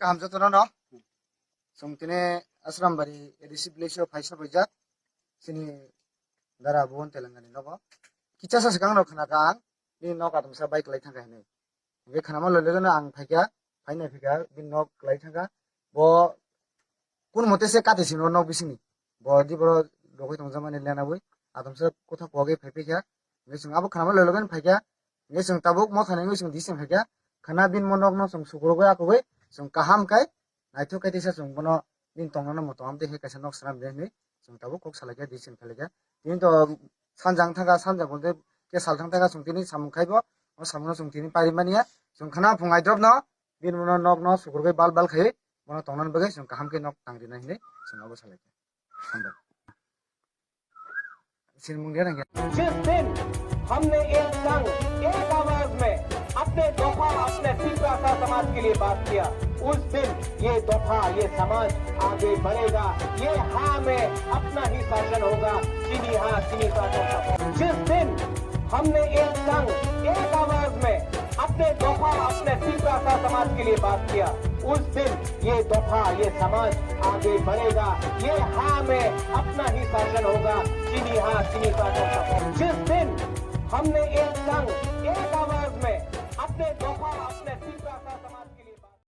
Kaham jatuh no. Sungtine asram bari edisi place faisa bejat sini dara buon Telangana no. Kita sekarang no kena kang ni no katum sa bike lai thangka ni. Be khana ma lele na ang phaikia phaina phika bin no lai thangka bo kun mote se kate sino no bisini. Bo di bro lokoi tongja mane lena boi atom sa kotha poge phaiphia ngesung abo khana ma lele gan phaikia ngesung tabuk mo khana ngesung dising phaikia khana bin monok no sung sugrogo akoi sung kaham kai naitho kai tisa sung bono bin tongna mo tongam te he kaisa nok sram de ni sung tabuk kok salaga dising phalaga tin to sanjang thaga sanjang bolde ke salthang thaga sung tini samung khaibo o samung sung tini pari mania sung khana phungai drop no bin mono nok no sugrogo bal bal khai mono tongnan bagai sung kaham ke nok tangri na hine sung abo salaga sambal sin mung de rang जिस दिन हमने एक संग एक आवाज में अपने दफा अपने फिक्रा समाज के लिए बात किया उस दिन ये दफा ये समाज आगे बढ़ेगा ये हाँ में अपना ही शासन होगा चीनी हाँ चीनी शासन जिस दिन हमने एक संग एक आवाज में अपने दफा अपने फिक्रा समाज के लिए बात किया उस दिन ये दफा ये समाज आगे बढ़ेगा ये हाँ में अपना ही शासन होगा चीनी हाँ चीनी शासन जिस दिन हमने एक संग एक आवाज में अपने दफा अपने फिक्रा समाज